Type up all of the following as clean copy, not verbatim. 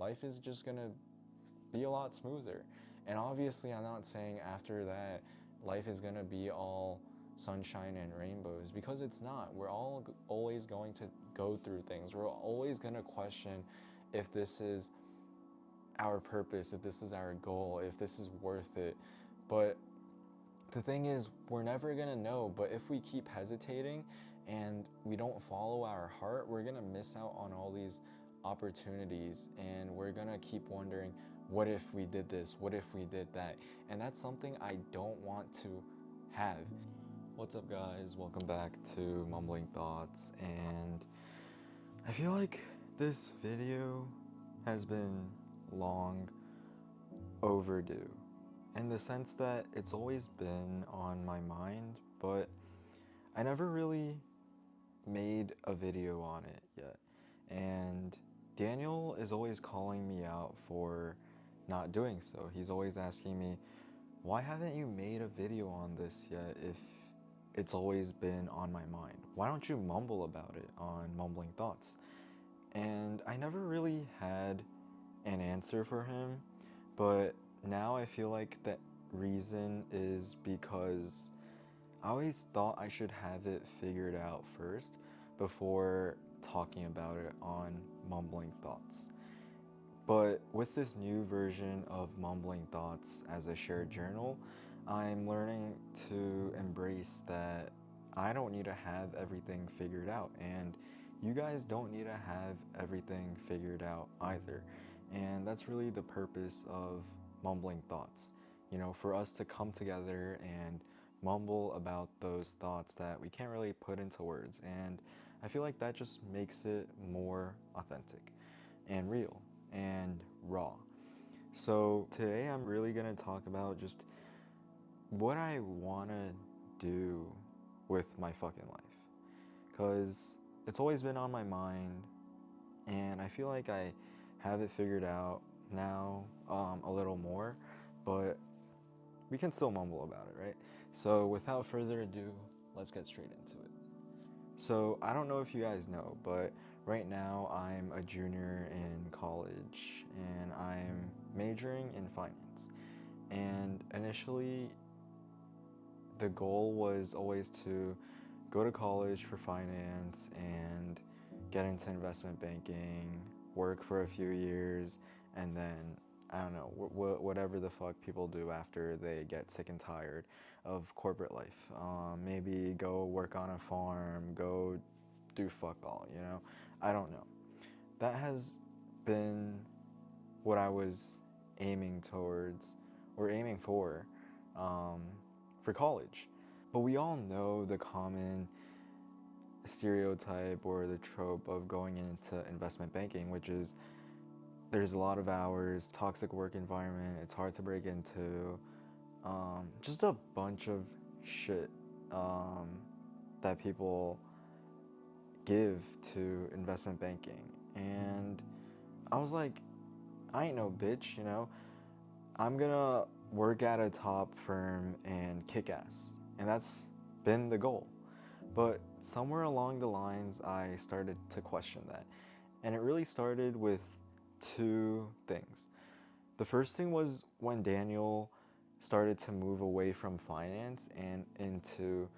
life is just gonna be a lot smoother. And obviously, I'm not saying after that life is gonna be all sunshine and rainbows, because it's not. We're all always going to go through things. We're always gonna question if this is our purpose, if this is our goal, if this is worth it. But the thing is, we're never gonna know. But if we keep hesitating and we don't follow our heart, we're gonna miss out on all these opportunities, and we're gonna keep wondering, what if we did this? What if we did that? And that's something I don't want to have. What's up, guys? Welcome back to Mumbling Thoughts. And I feel like this video has been long overdue, in the sense that it's always been on my mind, but I never really made a video on it yet. And Daniel is always calling me out for not doing so. He's always asking me, why haven't you made a video on this yet if it's always been on my mind? Why don't you mumble about it on Mumbling Thoughts? And I never really had an answer for him, but now I feel like the reason is because I always thought I should have it figured out first before talking about it on Mumbling Thoughts. But with this new version of Mumbling Thoughts as a shared journal, I'm learning to embrace that I don't need to have everything figured out, and you guys don't need to have everything figured out either. And that's really the purpose of Mumbling Thoughts. You know, for us to come together and mumble about those thoughts that we can't really put into words. And I feel like that just makes it more authentic and real and raw. So today I'm really going to talk about just what I want to do with my fucking life. Because it's always been on my mind, and I feel like I have it figured out now, a little more, but we can still mumble about it, right? So without further ado, let's get straight into it. So I don't know if you guys know, but right now I'm a junior in college and I'm majoring in finance. And initially, the goal was always to go to college for finance and get into investment banking, work for a few years, and then I don't know, whatever the fuck people do after they get sick and tired of corporate life. Maybe go work on a farm, go do fuck all, you know? I don't know. That has been what I was aiming towards, or aiming um, for college. But we all know the common stereotype or the trope of going into investment banking, which is there's a lot of hours, toxic work environment, it's hard to break into, just a bunch of shit um, that people give to investment banking. And I was like, I ain't no bitch, you know? I'm gonna work at a top firm and kick ass. And that's been the goal. But somewhere along the lines, I started to question that. And it really started with two things. The first thing was when Daniel started to move away from finance and into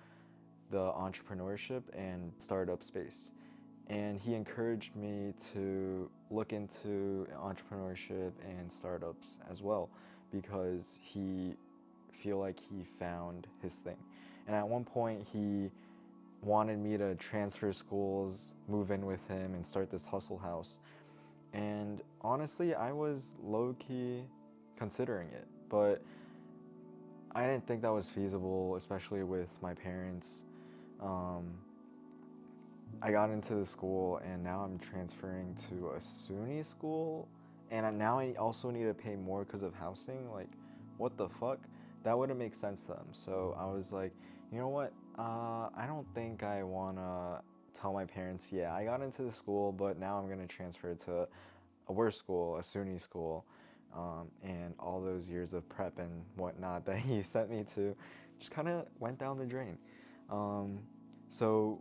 the entrepreneurship and startup space. And he encouraged me to look into entrepreneurship and startups as well, because he feel like he found his thing. And at one point he wanted me to transfer schools, move in with him, and start this hustle house. And honestly, I was low-key considering it, but I didn't think that was feasible, especially with my parents. Um, I got into the school, and now I'm transferring to a SUNY school, and now I also need to pay more because of housing. Like, what the fuck? That wouldn't make sense to them. So I was like, you know what? I don't think I wanna tell my parents, yeah, I got into the school, but now I'm gonna transfer to a worse school, a SUNY school, and all those years of prep and whatnot that he sent me to just kind of went down the drain. Um, so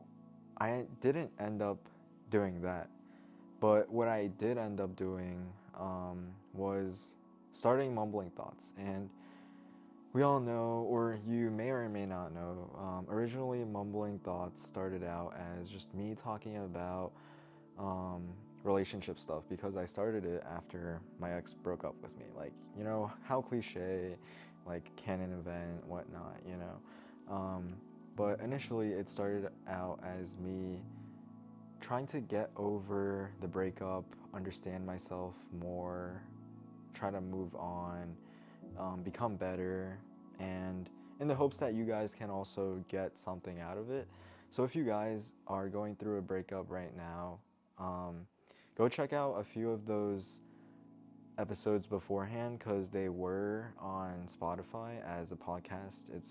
I didn't end up doing that, but what I did end up doing was starting Mumbling Thoughts. And we all know, or you may or may not know, originally Mumbling Thoughts started out as just me talking about um, relationship stuff, because I started it after my ex broke up with me. Like, you know, how cliche, like canon event, whatnot, you know. But initially, it started out as me trying to get over the breakup, understand myself more, try to move on, become better, and in the hopes that you guys can also get something out of it. So if you guys are going through a breakup right now, um, go check out a few of those episodes beforehand, because they were on Spotify as a podcast. It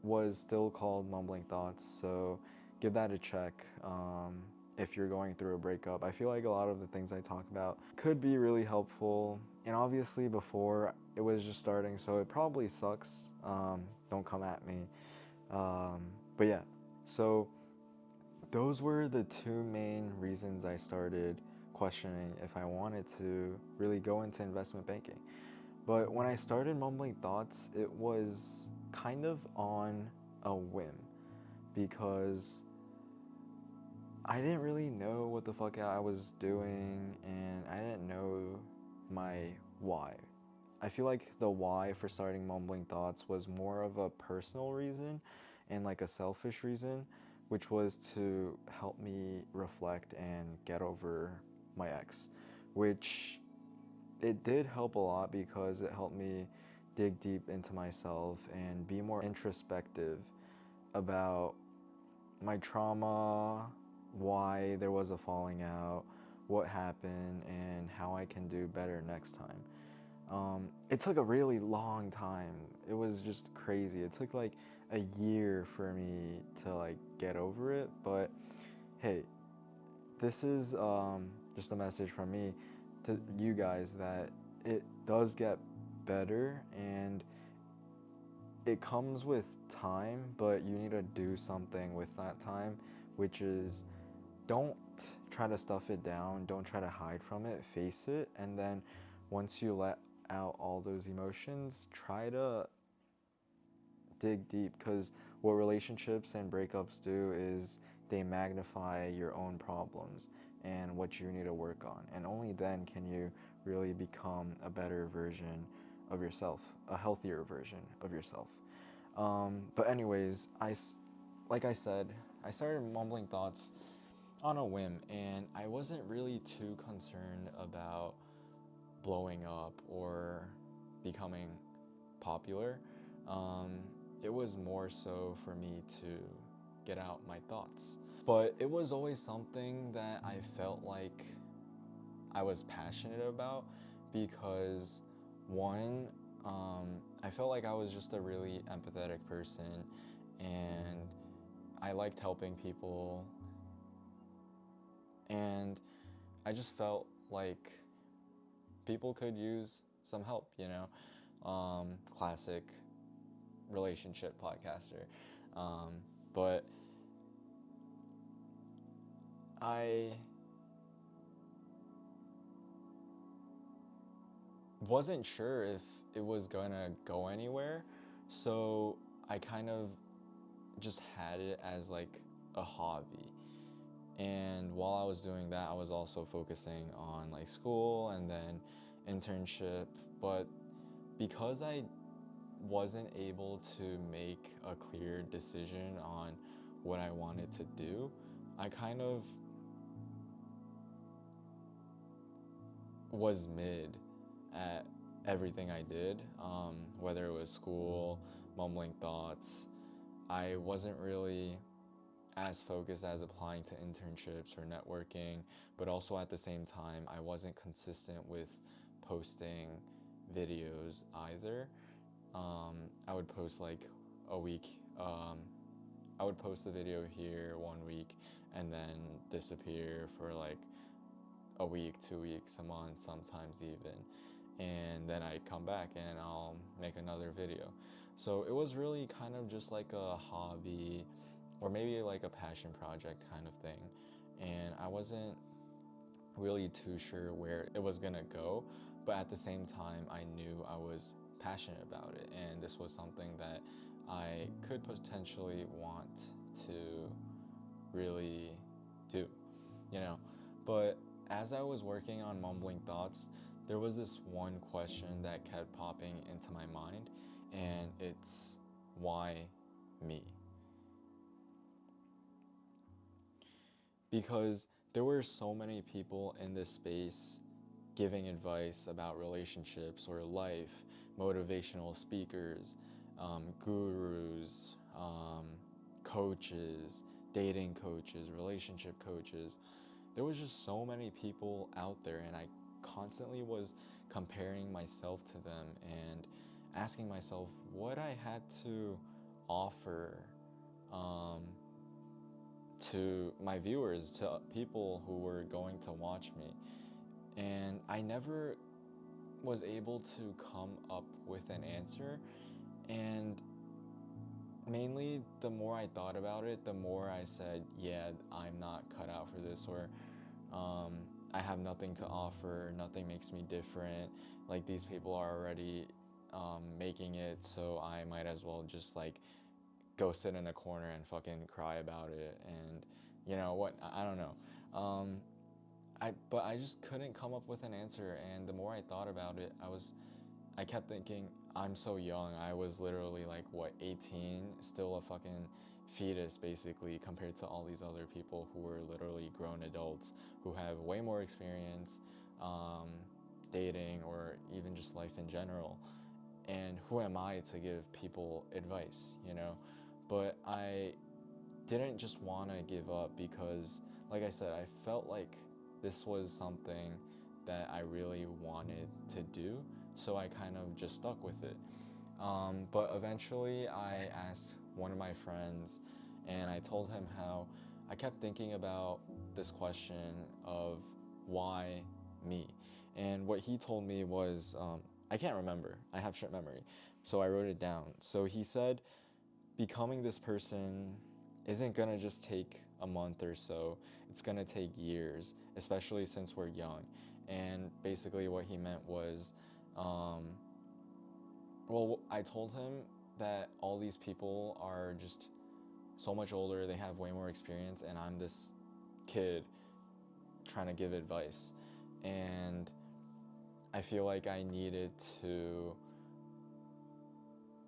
was still called Mumbling Thoughts, so give that a check. If you're going through a breakup, I feel like a lot of the things I talk about could be really helpful. And obviously, before it was just starting, so it probably sucks. Don't come at me. But yeah, so those were the two main reasons I started questioning if I wanted to really go into investment banking. But when I started Mumbling Thoughts, it was kind of on a whim, because I didn't really know what the fuck I was doing, and I didn't know my why. I feel like the why for starting Mumbling Thoughts was more of a personal reason and like a selfish reason, which was to help me reflect and get over my ex, which it did help a lot, because it helped me dig deep into myself and be more introspective about my trauma, why there was a falling out, what happened, and how I can do better next time. It took a really long time. It was just crazy. It took like a year for me to like get over it. But hey, this is just a message from me to you guys that it does get better, and it comes with time, but you need to do something with that time, which is don't try to stuff it down, don't try to hide from it, face it, and then once you let out all those emotions, try to dig deep, because what relationships and breakups do is they magnify your own problems and what you need to work on, and only then can you really become a better version of yourself, a healthier version of yourself. But anyways, like I said, I started Mumbling Thoughts on a whim, and I wasn't really too concerned about blowing up or becoming popular. Um, it was more so for me to get out my thoughts. But it was always something that I felt like I was passionate about, because one, I felt like I was just a really empathetic person, and I liked helping people, and I just felt like people could use some help, you know? Classic relationship podcaster. But I wasn't sure if it was gonna go anywhere, so I kind of just had it as like a hobby. And while I was doing that, I was also focusing on like school and then internship. But because I wasn't able to make a clear decision on what I wanted to do, I kind of was mid at everything I did, whether it was school, Mumbling Thoughts. I wasn't really as focused as applying to internships or networking, but also at the same time, I wasn't consistent with posting videos either. I would post like a week. I would post the video here 1 week and then disappear for like a week, 2 weeks, a month, sometimes even. And then I come back and I'll make another video. So it was really kind of just like a hobby, or maybe like a passion project kind of thing. And I wasn't really too sure where it was gonna go, but at the same time, I knew I was passionate about it, and this was something that I could potentially want to really do, you know. But as I was working on Mumbling Thoughts, there was this one question that kept popping into my mind, and it's why me? Because there were so many people in this space giving advice about relationships or life, motivational speakers, gurus, coaches, dating coaches, relationship coaches. There was just so many people out there, and I constantly was comparing myself to them and asking myself what I had to offer um, to my viewers, to people who were going to watch me. And I never was able to come up with an answer. And mainly, the more I thought about it, the more I said, yeah, I'm not cut out for this, or um, I have nothing to offer, nothing makes me different. Like, these people are already making it, so I might as well just like go sit in a corner and fucking cry about it. And you know what? I don't know. Um, but I just couldn't come up with an answer. And the more I thought about it, I kept thinking, I'm so young. I was literally like, what, 18, still a fucking fetus basically, compared to all these other people who were literally grown adults who have way more experience um, dating or even just life in general. And who am I to give people advice, you know? But I didn't just want to give up because, like I said, I felt like this was something that I really wanted to do, so I kind of just stuck with it. But eventually, I asked one of my friends, and I told him how I kept thinking about this question of why me. And what he told me was, I can't remember, I have short memory, so I wrote it down. So he said, becoming this person isn't gonna just take a month or so, it's gonna take years, especially since we're young. And basically, what he meant was, um, well, I told him that all these people are just so much older, they have way more experience, and I'm this kid trying to give advice. And I feel like I needed to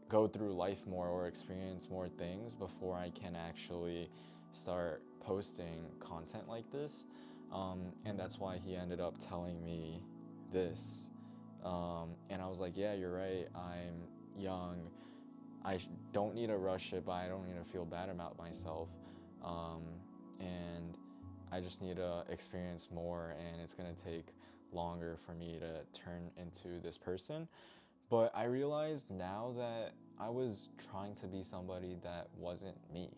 go through life more or experience more things before I can actually start posting content like this. And that's why he ended up telling me this. And I was like, yeah, you're right. I'm young. Don't need to rush it, but I don't need to feel bad about myself. Um, and I just need to experience more, and it's going to take longer for me to turn into this person. But I realized now that I was trying to be somebody that wasn't me.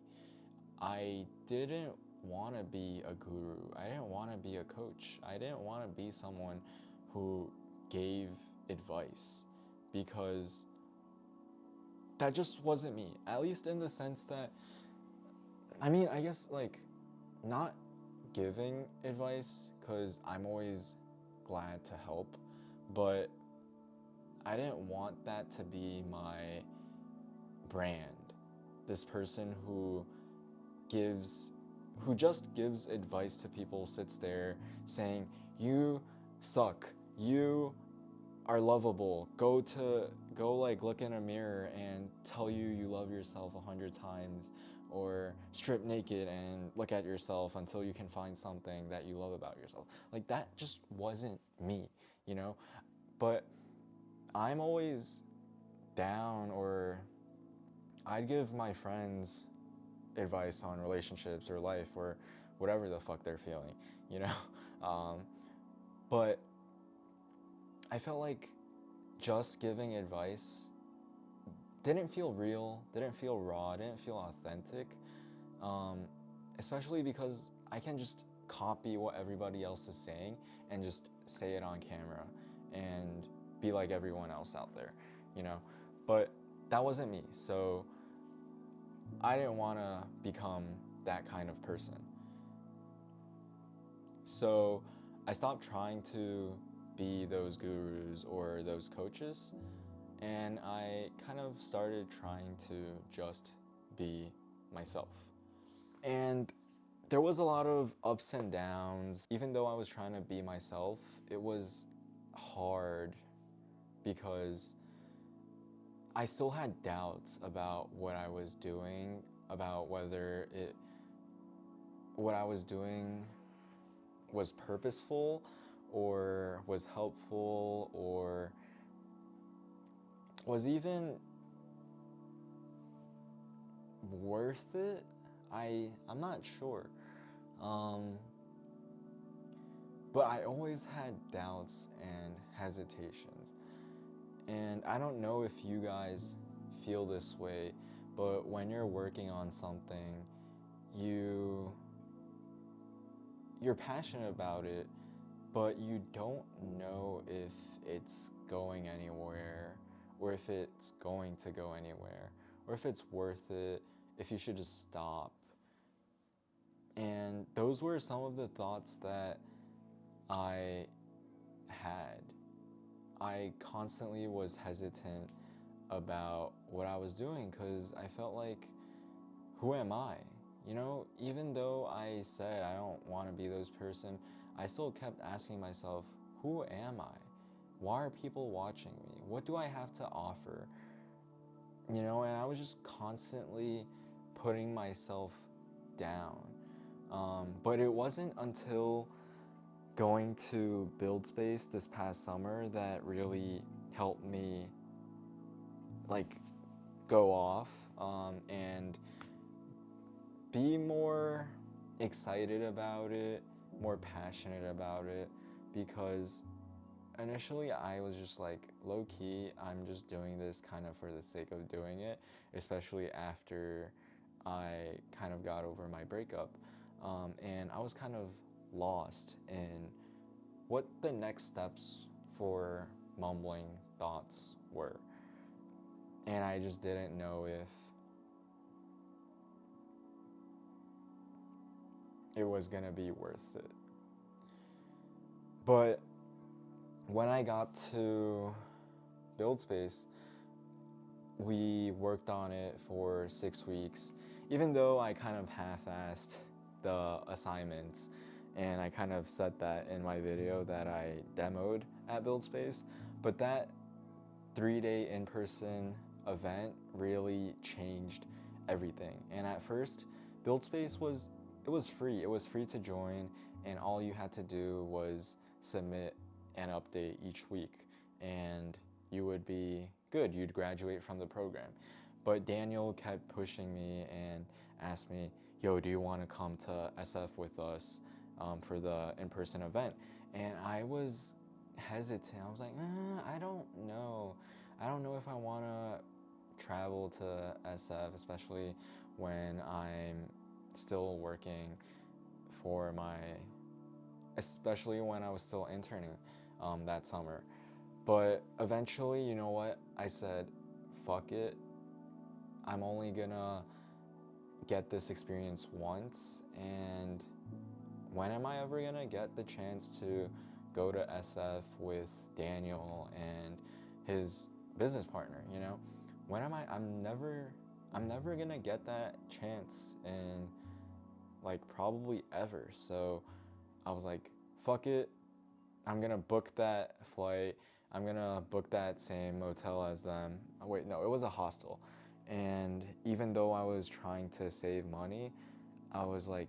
I didn't want to be a guru. I didn't want to be a coach. I didn't want to be someone who gave advice, because that just wasn't me. At least in the sense that, I mean, I guess like not giving advice, because I'm always glad to help, but I didn't want that to be my brand. This person gives who just gives advice to people, sits there saying, you suck, you are lovable, go like look in a mirror and tell you love yourself 100 times, or strip naked and look at yourself until you can find something that you love about yourself. Like, that just wasn't me, you know? But I'm always down, or I'd give my friends advice on relationships or life or whatever the fuck they're feeling, you know? Um, but I felt like just giving advice didn't feel real, didn't feel raw, didn't feel authentic, um, especially because I can just copy what everybody else is saying and just say it on camera and be like everyone else out there, you know? But that wasn't me, so I didn't want to become that kind of person. So I stopped trying to be those gurus or those coaches, and I kind of started trying to just be myself. And there was a lot of ups and downs. Even though I was trying to be myself, it was hard because I still had doubts about what I was doing, about whether what I was doing was purposeful or was helpful or was even worth it. I'm not sure. Um, but I always had doubts and hesitations. And I don't know if you guys feel this way, but when you're working on something, you're passionate about it, but you don't know if it's going anywhere, or if it's going to go anywhere, or if it's worth it, if you should just stop. And those were some of the thoughts that I had. I constantly was hesitant about what I was doing because I felt like, who am I? You know, even though I said I don't want to be those person, I still kept asking myself, who am I? Why are people watching me? What do I have to offer? You know, and I was just constantly putting myself down. But it wasn't until going to buildspace this past summer that really helped me like go off and be more excited about it, more passionate about it, because initially I was just like, low key, I'm just doing this kind of for the sake of doing it, especially after I kind of got over my breakup. And I was kind of lost in what the next steps for mumbling thoughts were. And I just didn't know if it was gonna be worth it. But when I got to buildspace, we worked on it for 6 weeks, even though I kind of half-assed the assignments, and I kind of said that in my video that I demoed at buildspace. But that 3-day in-person event really changed everything. And at first, buildspace was free. It was free to join, and all you had to do was submit an update each week, and you would be good. You'd graduate from the program. But Daniel kept pushing me and asked me, yo, do you want to come to SF with us for the in-person event? And I was hesitant. I was like, I don't know. I don't know if I want to travel to SF, especially when I'm still working for especially when I was still interning that summer. But eventually, you know what? I said, fuck it. I'm only gonna get this experience once, and when am I ever gonna get the chance to go to SF with Daniel and his business partner, you know? When am I? I'm never gonna get that chance in like probably ever. So I was like, fuck it. I'm gonna book that flight. I'm gonna book that same motel as them. Oh, wait, no, it was a hostel. And even though I was trying to save money, I was like,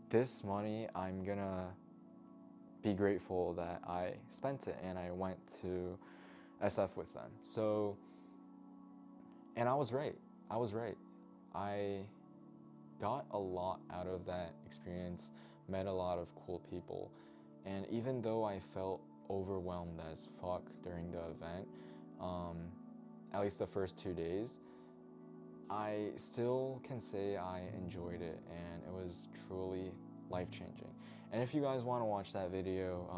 this money, I'm gonna be grateful that I spent it, and I went to SF with them. So, and I was right. I was right. I got a lot out of that experience, met a lot of cool people, and even though I felt overwhelmed as fuck during the event, at least the first 2 days, I still can say I enjoyed it, and it was truly life-changing. And if you guys want to watch that video,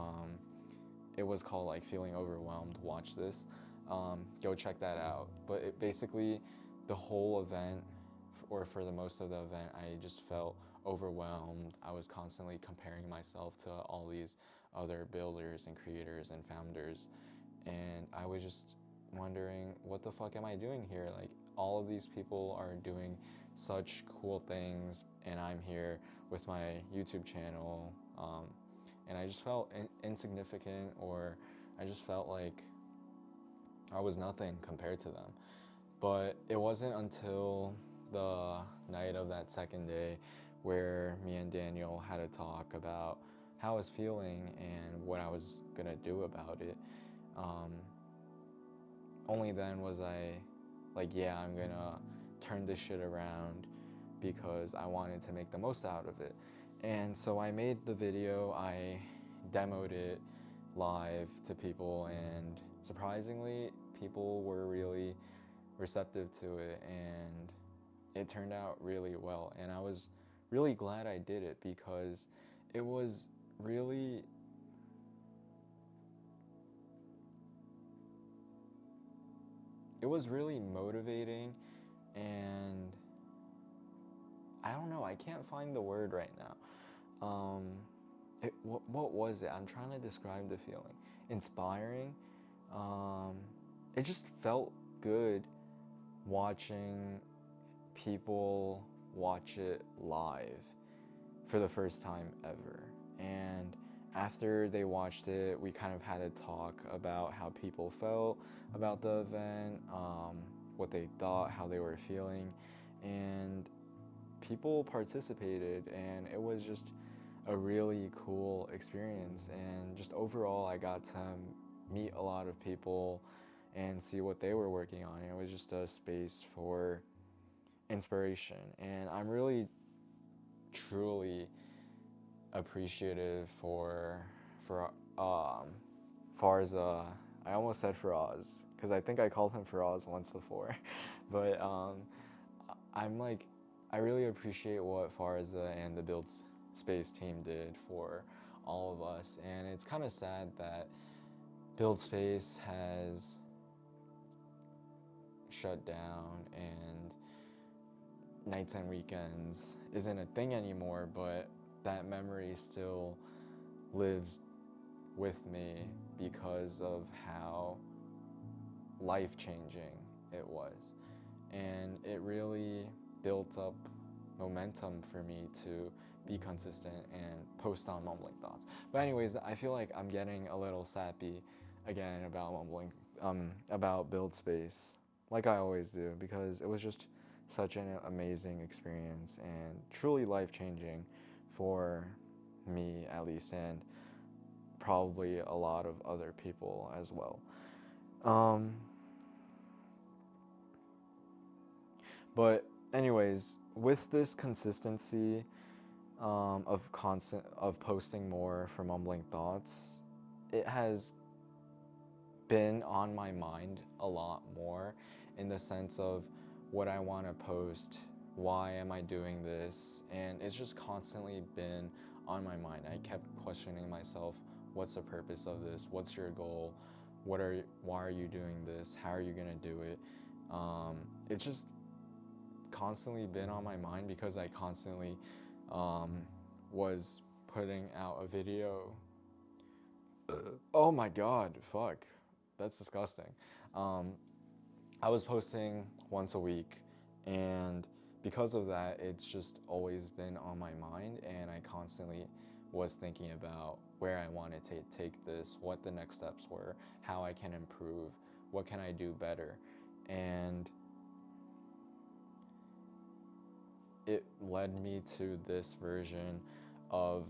it was called like Feeling Overwhelmed, watch this, go check that out. But it basically, the whole event, or for the most of the event, I just felt overwhelmed. I was constantly comparing myself to all these other builders and creators and founders. And I was just wondering, what the fuck am I doing here? Like, all of these people are doing such cool things, and I'm here with my YouTube channel, and I just felt insignificant, or I just felt like I was nothing compared to them. But it wasn't until the night of that second day where me and Daniel had a talk about how I was feeling and what I was gonna do about it. Um, Only then was I like, yeah, I'm gonna turn this shit around because I wanted to make the most out of it. And so I made the video, I demoed it live to people, and surprisingly, people were really receptive to it, and it turned out really well. And I was really glad I did it because it was really motivating, and I don't know, I can't find the word right now. What was it? I'm trying to describe the feeling. Inspiring. Um, it just felt good watching people watch it live for the first time ever. And after they watched it, we kind of had a talk about how people felt about the event, what they thought, how they were feeling, and people participated, and it was just a really cool experience. And just overall, I got to meet a lot of people and see what they were working on. It was just a space for inspiration, and I'm really truly appreciative for Farza. I almost said Faraz because I think I called him Faraz once before, but I'm like, I really appreciate what Farza and the Buildspace team did for all of us, and it's kind of sad that Buildspace has shut down and nights and weekends isn't a thing anymore, but that memory still lives with me because of how life-changing it was. And it really built up momentum for me to be consistent and post on Mumbling Thoughts. But anyways, I feel like I'm getting a little sappy again about Mumbling, about Buildspace, like I always do, because it was just such an amazing experience and truly life-changing for me, at least, and probably a lot of other people as well. Um, but anyways, with this consistency of posting more for Mumbling Thoughts, it has been on my mind a lot more, in the sense of what I want to post, why am I doing this, and it's just constantly been on my mind. I kept questioning myself, what's the purpose of this? What's your goal? Why are you doing this? How are you gonna do it? It's just constantly been on my mind because I constantly was putting out a video. Oh my god, fuck. That's disgusting. Um, I was posting once a week, and because of that, it's just always been on my mind, and I constantly was thinking about where I wanted to take this, what the next steps were, how I can improve, what can I do better. And it led me to this version of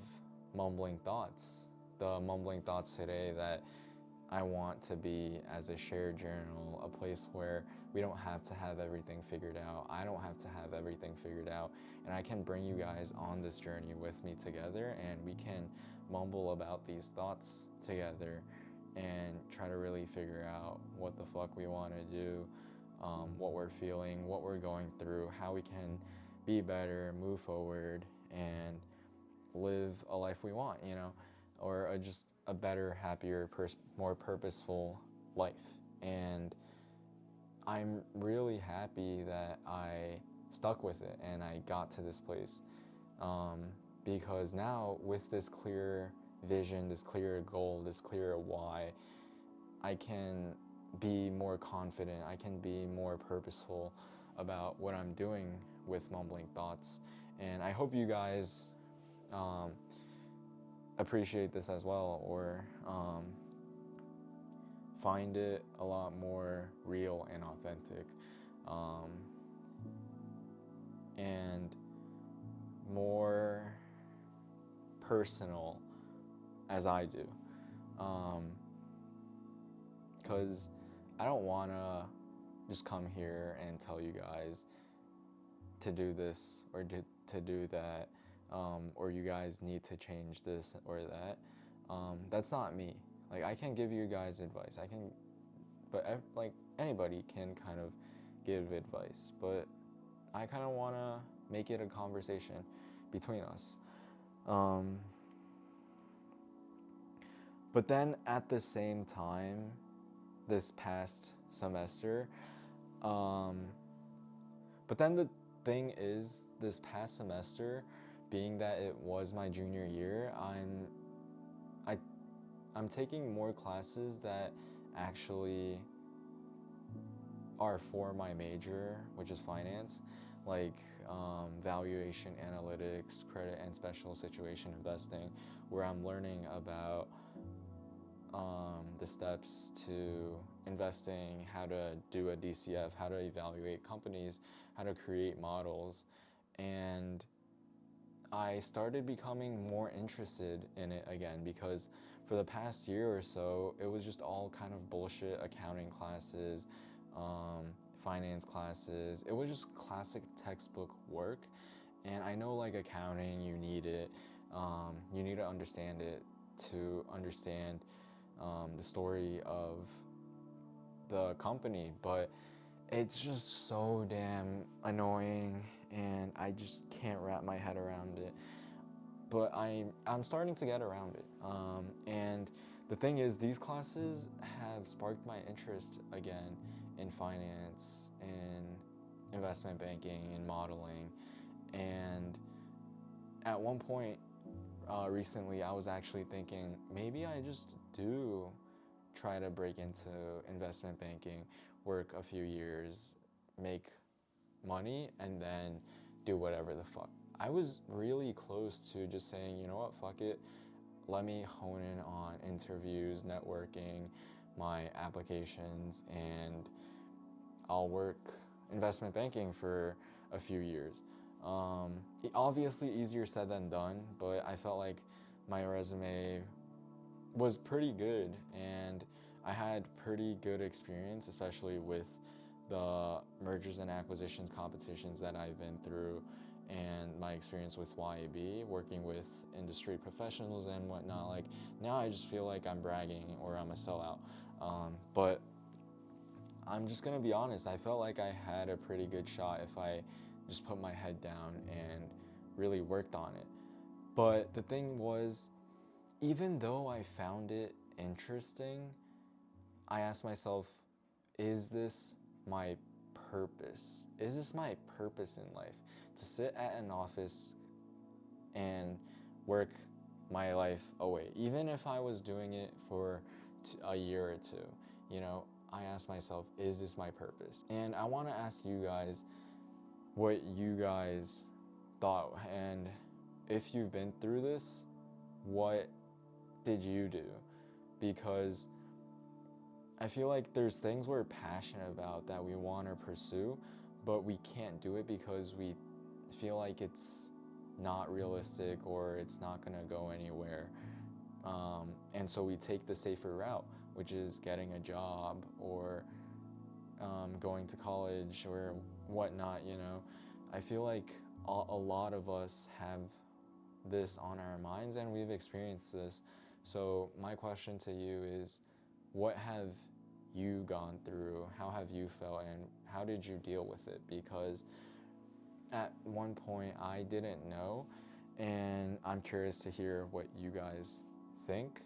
Mumbling Thoughts, the Mumbling Thoughts today that I want to be as a shared journal, a place where we don't have to have everything figured out. I don't have to have everything figured out, and I can bring you guys on this journey with me together, and we can mumble about these thoughts together and try to really figure out what the fuck we want to do, what we're feeling, what we're going through, how we can be better, move forward, and live a life we want, or just a better, happier, more purposeful life. And I'm really happy that I stuck with it and I got to this place, because now with this clear vision, this clearer goal, this clearer why, I can be more confident, I can be more purposeful about what I'm doing with Mumbling Thoughts. And I hope you guys appreciate this as well, or find it a lot more real and authentic, and more personal as I do. Because I don't want to just come here and tell you guys to do this or to do that, or you guys need to change this or that. That's not me. Like, I can give you guys advice. I can, but like anybody can kind of give advice. But I kind of want to make it a conversation between us. But then at the same time, this past semester, but then the thing is, this past semester, being that it was my junior year, I'm taking more classes that actually are for my major, which is finance, like valuation analytics, credit and special situation investing, where I'm learning about the steps to investing, how to do a DCF, how to evaluate companies, how to create models. And I started becoming more interested in it again, because for the past year or so, it was just all kind of bullshit accounting classes, finance classes. It was just classic textbook work. And I know, like, accounting, you need it. You need to understand it to understand the story of the company, but it's just so damn annoying, and I just can't wrap my head around it. But I'm starting to get around it, and the thing is, these classes have sparked my interest again in finance, in investment banking, in modeling. And at one point recently, I was actually thinking, maybe I just do try to break into investment banking, work a few years, make money, and then do whatever the fuck. I was really close to just saying, you know what, fuck it. Let me hone in on interviews, networking, my applications, and I'll work investment banking for a few years. Obviously easier said than done, but I felt like my resume was pretty good, and I had pretty good experience, especially with the mergers and acquisitions competitions that I've been through, and my experience with YAB, working with industry professionals and whatnot. Like, now I just feel like I'm bragging or I'm a sellout. But I'm just gonna be honest, I felt like I had a pretty good shot if I just put my head down and really worked on it. But the thing was, even though I found it interesting, I asked myself, is this my purpose? Is this my purpose in life? To sit at an office and work my life away, even if I was doing it for a year or two, you know, I asked myself, is this my purpose? And I want to ask you guys what you guys thought, and if you've been through this, what did you do? Because I feel like there's things we're passionate about that we want to pursue, but we can't do it because we feel like it's not realistic or it's not going to go anywhere. And so we take the safer route, which is getting a job or going to college or whatnot, you know. I feel like a lot of us have this on our minds, and we've experienced this. So my question to you is, what have you gone through? How have you felt, and how did you deal with it? Because at one point I didn't know, and I'm curious to hear what you guys think.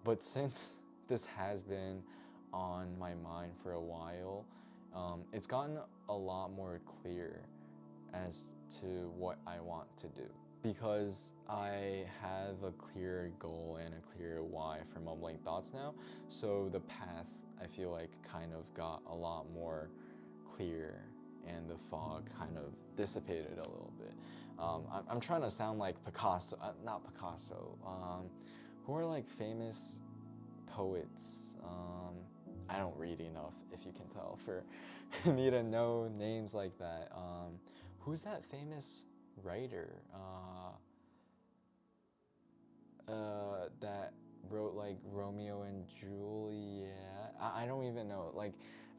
But since this has been on my mind for a while, it's gotten a lot more clear as to what I want to do. because I have a clear goal and a clear why for mumbling thoughts now, so the path I feel like kind of got a lot more clear and the fog kind of dissipated a little bit. I'm trying to sound like Picasso, not Picasso, who are like famous poets. I don't read enough, if you can tell, for me to know names like that. Who's that famous writer that wrote like Romeo and Juliet? I don't even know. Like,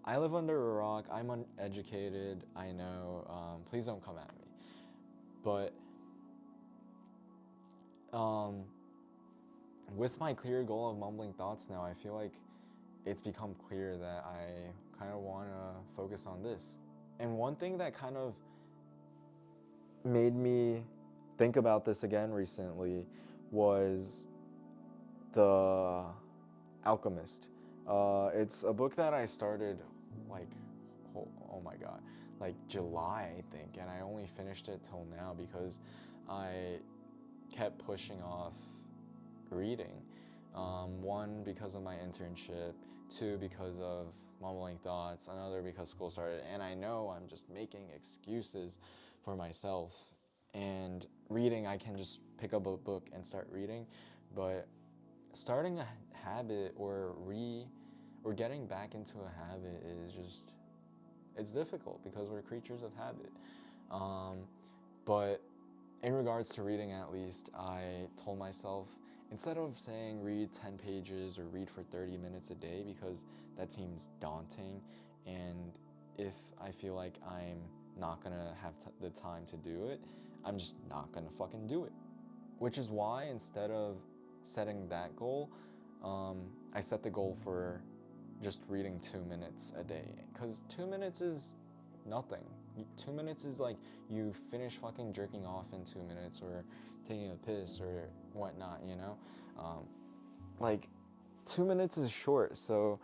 I live under a rock. I'm uneducated. I know. Please don't come at me. But with my clear goal of mumbling thoughts now, I feel like it's become clear that I kind of want to focus on this. And one thing that kind of made me think about this again recently was The Alchemist. It's a book that I started like, oh my god, like July, I think, and I only finished it till now because I kept pushing off reading. One, because of my internship, two, because of mumbling thoughts, another because school started, and I know I'm just making excuses for myself. And reading, I can just pick up a book and start reading, but starting a habit or getting back into a habit is just, it's difficult because we're creatures of habit. But in regards to reading, at least, I told myself, instead of saying read 10 pages or read for 30 minutes a day, because that seems daunting, and if I feel like I'm not gonna have the time to do it, I'm just not gonna fucking do it. Which is why, instead of setting that goal, I set the goal for just reading 2 minutes a day. Because 2 minutes is nothing. 2 minutes is like you finish fucking jerking off in 2 minutes, or taking a piss or whatnot, you know? Like, 2 minutes is short. So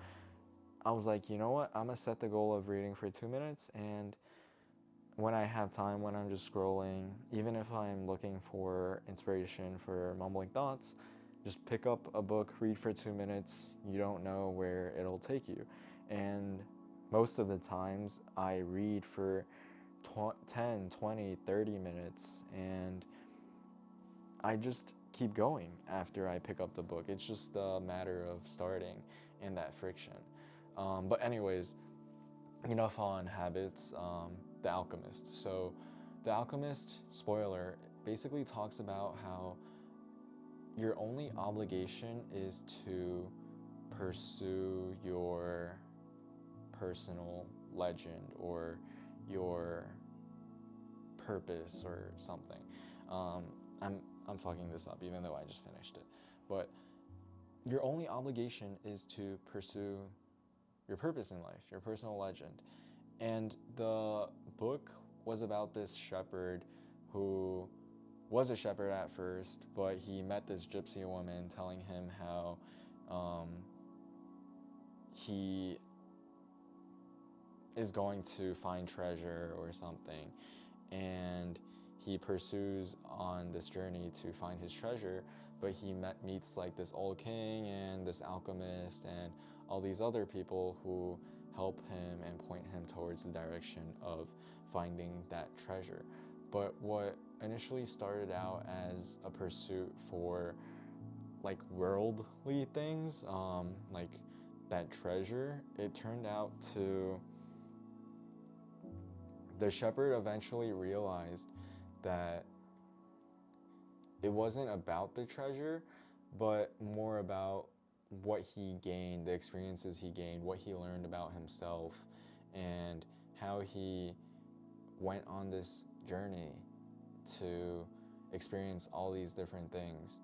I was like, you know what? I'm gonna set the goal of reading for 2 minutes, and when I have time, when I'm just scrolling, even if I'm looking for inspiration for mumbling thoughts, just pick up a book, read for 2 minutes. You don't know where it'll take you. And most of the times I read for 10, 20, 30 minutes, and I just keep going after I pick up the book. It's just a matter of starting and that friction. But anyways, enough on habits. The Alchemist. So, The Alchemist, spoiler, basically talks about how your only obligation is to pursue your personal legend or your purpose or something. I'm fucking this up, even though I just finished it. But your only obligation is to pursue your purpose in life, your personal legend. And the book was about this shepherd who was a shepherd at first, but he met this gypsy woman telling him how he is going to find treasure or something. And he pursues on this journey to find his treasure, but he meets like this old king and this alchemist and all these other people who help him and point him towards the direction of finding that treasure. But what initially started out as a pursuit for like worldly things, like that treasure, it turned out to, the shepherd eventually realized that it wasn't about the treasure, but more about what he gained, the experiences he gained, what he learned about himself, and how he went on this journey to experience all these different things.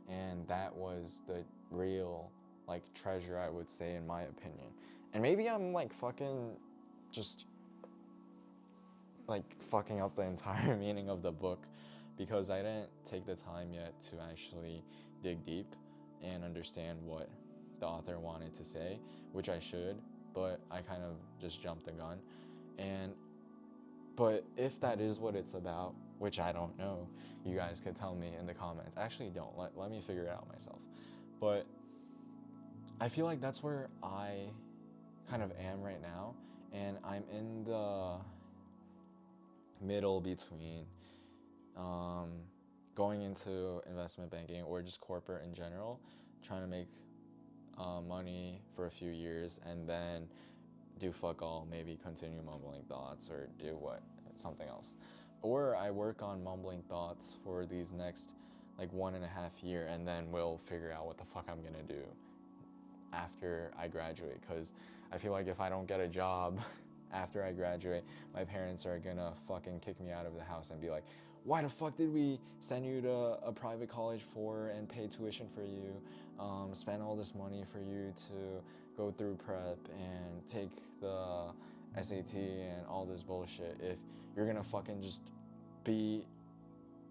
And that was the real, like, treasure, I would say, in my opinion. And maybe I'm like fucking just like fucking up the entire meaning of the book, because I didn't take the time yet to actually dig deep and understand what the author wanted to say, which I should, but I kind of just jumped the gun. But if that is what it's about, which I don't know. You guys could tell me in the comments. Actually, don't. Let me figure it out myself. But I feel like that's where I kind of am right now. And I'm in the middle between going into investment banking or just corporate in general, trying to make money for a few years and then do fuck all, maybe continue mumbling thoughts or do something else. Or I work on mumbling thoughts for these next like 1.5 years and then we'll figure out what the fuck I'm gonna do after I graduate, because I feel like if I don't get a job after I graduate, my parents are gonna fucking kick me out of the house and be like, why the fuck did we send you to a private college for and pay tuition for you, spend all this money for you to go through prep and take the SAT and all this bullshit if you're gonna fucking just be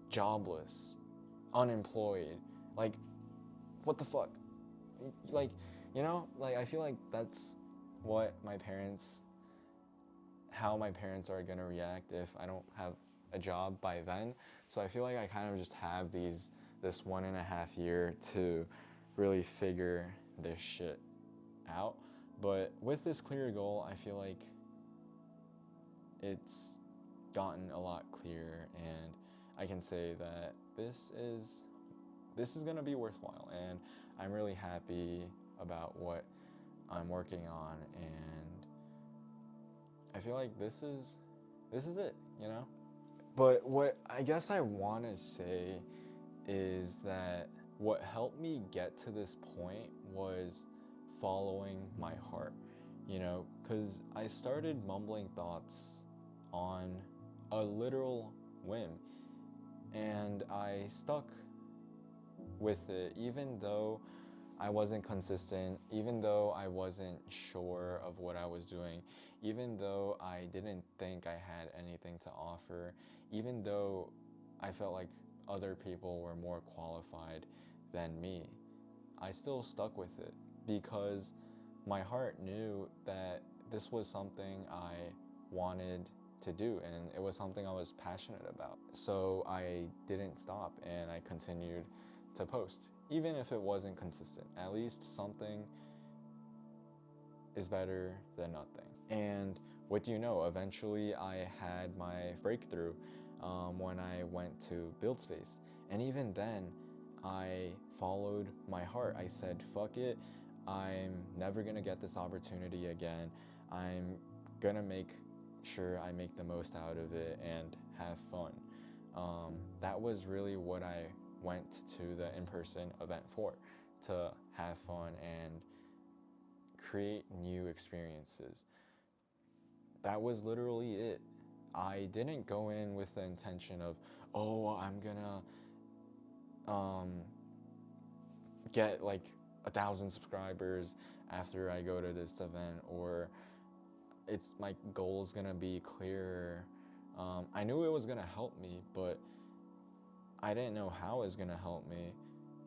jobless, unemployed? Like, what the fuck? Like, like I feel like that's what how my parents are gonna react if I don't have a job by then. So I feel like I kind of just have this 1.5 year to really figure this shit out. But with this clear goal, I feel like it's gotten a lot clearer, and I can say that this is gonna be worthwhile, and I'm really happy about what I'm working on, and I feel like this is it, But what I guess I want to say is that what helped me get to this point was following my heart, because I started mumbling thoughts on a literal whim, and I stuck with it even though I wasn't consistent, even though I wasn't sure of what I was doing, even though I didn't think I had anything to offer, even though I felt like other people were more qualified than me. I still stuck with it because my heart knew that this was something I wanted to do and it was something I was passionate about. So I didn't stop and I continued to post, even if it wasn't consistent. At least something is better than nothing. And what do you know? Eventually I had my breakthrough when I went to buildspace. And even then, I followed my heart. I said, fuck it. I'm never gonna get this opportunity again. I'm gonna make sure I make the most out of it and have fun. That was really what I went to the in-person event for, to have fun and create new experiences. That was literally it. I didn't go in with the intention of, oh, I'm gonna get like 1,000 subscribers after I go to this event, or my goal is gonna be clearer. I knew it was gonna help me, but I didn't know how it was gonna help me,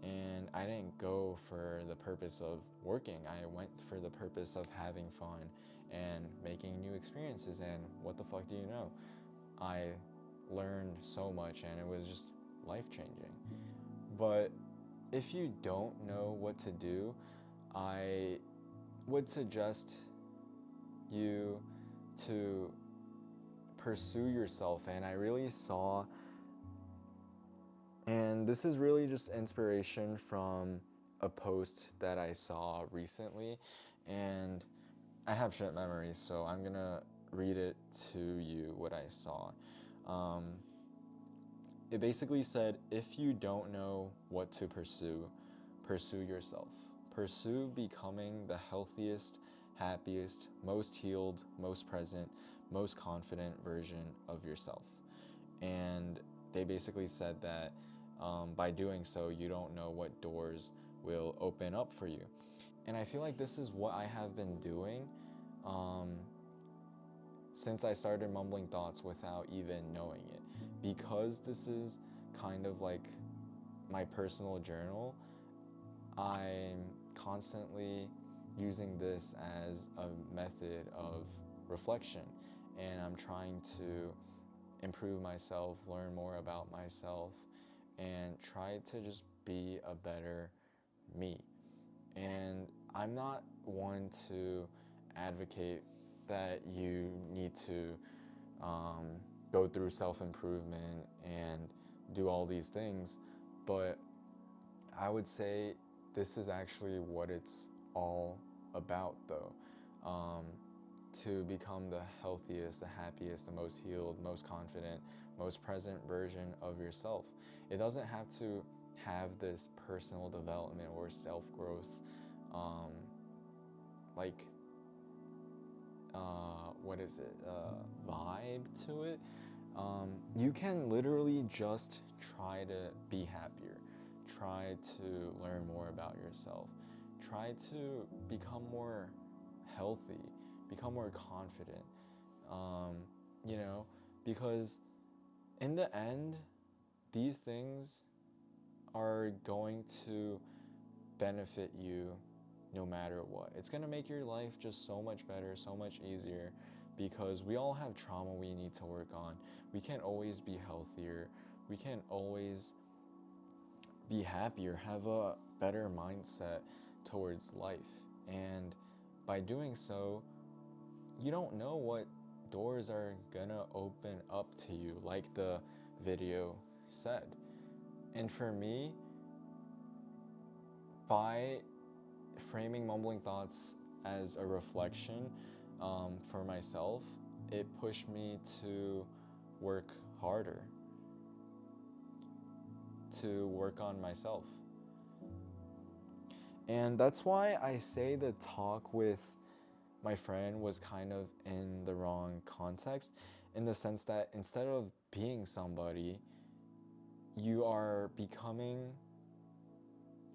and I didn't go for the purpose of working. I went for the purpose of having fun and making new experiences, and what the fuck do you know? I learned so much and it was just life-changing. But if you don't know what to do, I would suggest you to pursue yourself. And I really saw, and this is really just inspiration from a post that I saw recently, and I have shit memories, so I'm gonna read it to you what I saw. It basically said, if you don't know what to pursue, pursue yourself. Pursue becoming the healthiest, happiest, most healed, most present, most confident version of yourself. And they basically said that by doing so, you don't know what doors will open up for you. And I feel like this is what I have been doing since I started mumbling thoughts without even knowing it. Because this is kind of like my personal journal, I'm constantly using this as a method of reflection, and I'm trying to improve myself, learn more about myself, and try to just be a better me. And I'm not one to advocate that you need to um, go through self-improvement and do all these things, but I would say this is actually what it's all about, though. Um, to become the healthiest, the happiest, the most healed, most confident, most present version of yourself. It doesn't have to have this personal development or self growth, um, like, what is it, vibe to it. You can literally just try to be happier, try to learn more about yourself, try to become more healthy, become more confident, um, you know, because in the end, these things are going to benefit you no matter what. It's going to make your life just so much better, so much easier, because we all have trauma we need to work on. We can't always be healthier. We can't always be happier, have a better mindset towards life. And by doing so, you don't know what doors are gonna open up to you, like the video said. And for me, by framing mumbling thoughts as a reflection for myself, it pushed me to work harder, to work on myself. And that's why I say the talk with my friend was kind of in the wrong context, in the sense that instead of being somebody, you are becoming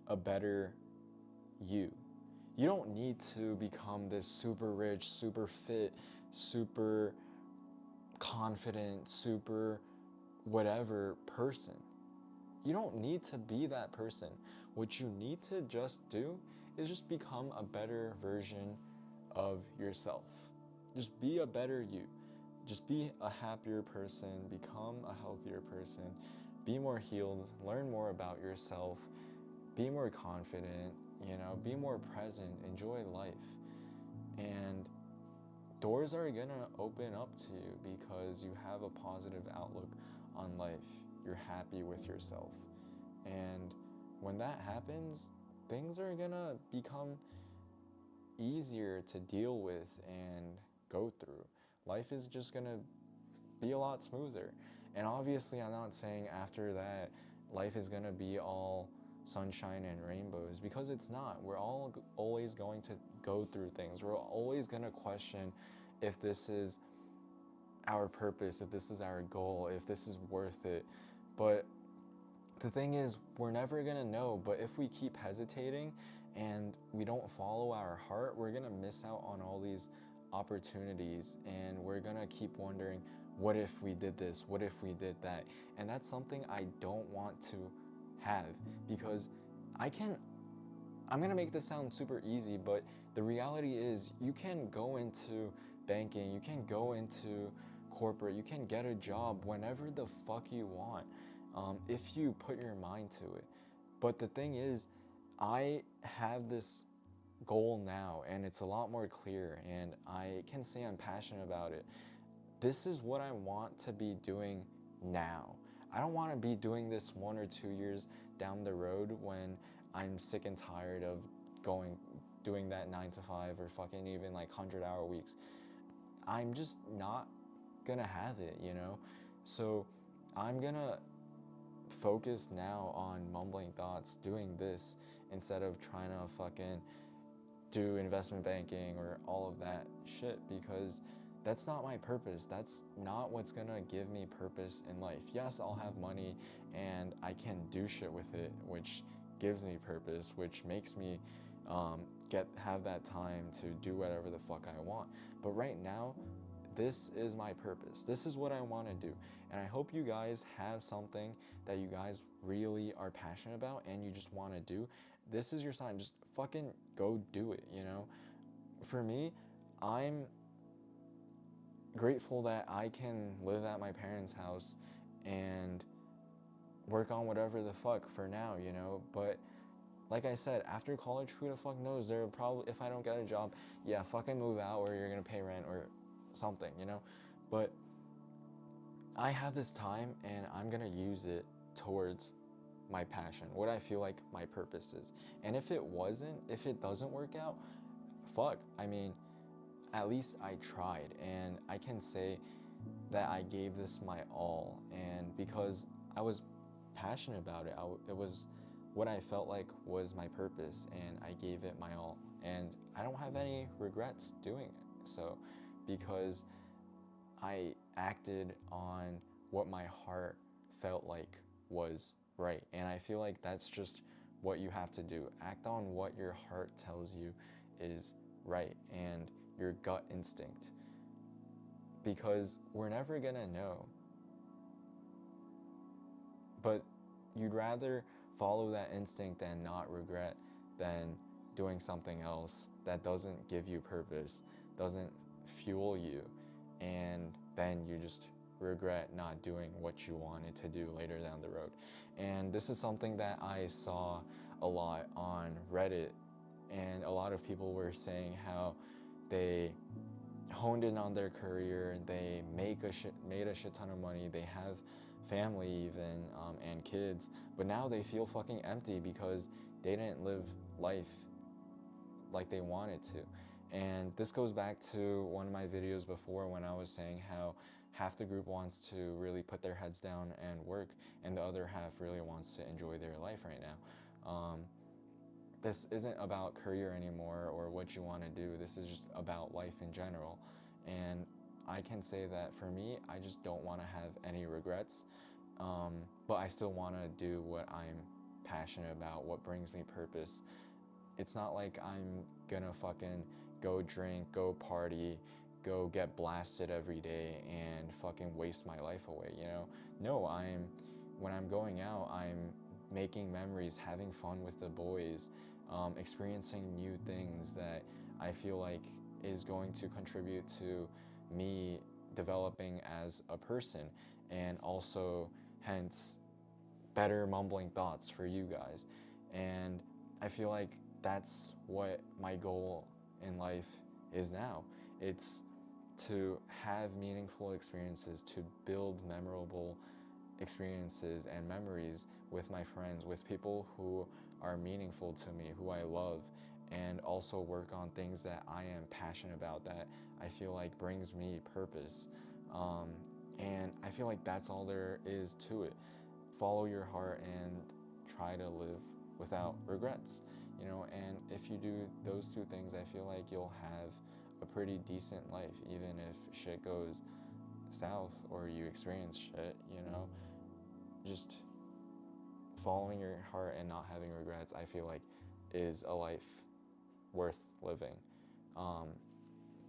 a better you. You don't need to become this super rich, super fit, super confident, super whatever person. You don't need to be that person. What you need to just do is just become a better version of yourself. Just be a better you. Just be a happier person, become a healthier person, be more healed, learn more about yourself, be more confident, be more present, enjoy life. And doors are gonna open up to you because you have a positive outlook on life. You're happy with yourself. And when that happens, things are gonna become easier to deal with and go through. Life is just gonna be a lot smoother. And obviously, I'm not saying after that life is gonna be all sunshine and rainbows, because it's not. We're all always going to go through things. We're always gonna question if this is our purpose, if this is our goal, if this is worth it. But the thing is, we're never gonna know. But if we keep hesitating and we don't follow our heart, we're gonna miss out on all these opportunities, and we're gonna keep wondering, what if we did this? What if we did that? And that's something I don't want to have, because I'm gonna make this sound super easy, but the reality is you can go into banking, you can go into corporate, you can get a job whenever the fuck you want, if you put your mind to it. But the thing is, I have this goal now, and it's a lot more clear, and I can say I'm passionate about it. This is what I want to be doing now. I don't want to be doing this 1 or 2 years down the road when I'm sick and tired of doing that 9 to 5 or fucking even like 100-hour weeks. I'm just not gonna have it. So I'm gonna focus now on mumbling thoughts, doing this, instead of trying to fucking do investment banking or all of that shit, because that's not my purpose. That's not what's gonna give me purpose in life. Yes, I'll have money and I can do shit with it, which gives me purpose, which makes me have that time to do whatever the fuck I want. But right now, this is my purpose. This is what I want to do. And I hope you guys have something that you guys really are passionate about and you just want to do. This is your sign. Just fucking go do it. For me, I'm grateful that I can live at my parents' house and work on whatever the fuck for now, you know? But like I said, after college, who the fuck knows? There probably, if I don't get a job, yeah, fucking move out or you're gonna pay rent or something, you know? But I have this time and I'm gonna use it towards my passion, what I feel like my purpose is. And if it doesn't work out, fuck. I mean, at least I tried, and I can say that I gave this my all. And because I was passionate about it, it was what I felt like was my purpose, and I gave it my all. And I don't have any regrets doing it. So, because I acted on what my heart felt like was right. And I feel like that's just what you have to do. Act on what your heart tells you is right and your gut instinct. Because we're never gonna know. But you'd rather follow that instinct and not regret than doing something else that doesn't give you purpose, doesn't fuel you, and then you just regret not doing what you wanted to do later down the road. And this is something that I saw a lot on Reddit, and a lot of people were saying how they honed in on their career, they made a shit ton of money, they have family even, and kids, but now they feel fucking empty because they didn't live life like they wanted to. And this goes back to one of my videos before when I was saying how half the group wants to really put their heads down and work, and the other half really wants to enjoy their life right now. This isn't about career anymore or what you want to do. This is just about life in general. And I can say that for me, I just don't want to have any regrets, but I still want to do what I'm passionate about, what brings me purpose. It's not like I'm gonna fucking go drink, go party, go get blasted every day and fucking waste my life away, you know? No, when I'm going out, I'm making memories, having fun with the boys, experiencing new things that I feel like is going to contribute to me developing as a person, and also hence better mumbling thoughts for you guys. And I feel like that's what my goal in life is now. It's to have meaningful experiences, to build memorable experiences and memories with my friends, with people who are meaningful to me, who I love, and also work on things that I am passionate about, that I feel like brings me purpose. And I feel like that's all there is to it. Follow your heart and try to live without regrets, you know. And if you do those two things, I feel like you'll have a pretty decent life, even if shit goes south or you experience shit, you know. Just following your heart and not having regrets, I feel like, is a life worth living.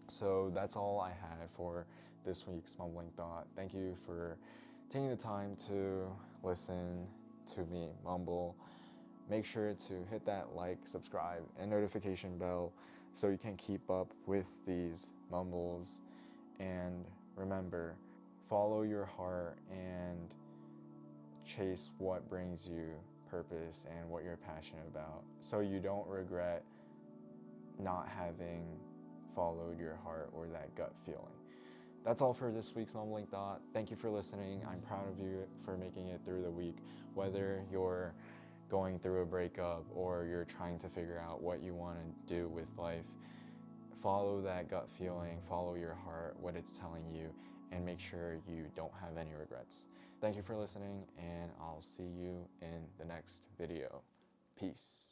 So that's all I had for this week's mumbling thought. Thank you for taking the time to listen to me mumble. Make sure to hit that like, subscribe, and notification bell so you can keep up with these mumbles. And remember, follow your heart and chase what brings you purpose and what you're passionate about, so you don't regret not having followed your heart or that gut feeling. That's all for this week's mumbling thought. Thank you for listening. I'm proud of you for making it through the week, whether you're going through a breakup or you're trying to figure out what you want to do with life. Follow that gut feeling, follow your heart, what it's telling you, and make sure you don't have any regrets. Thank you for listening, and I'll see you in the next video. Peace.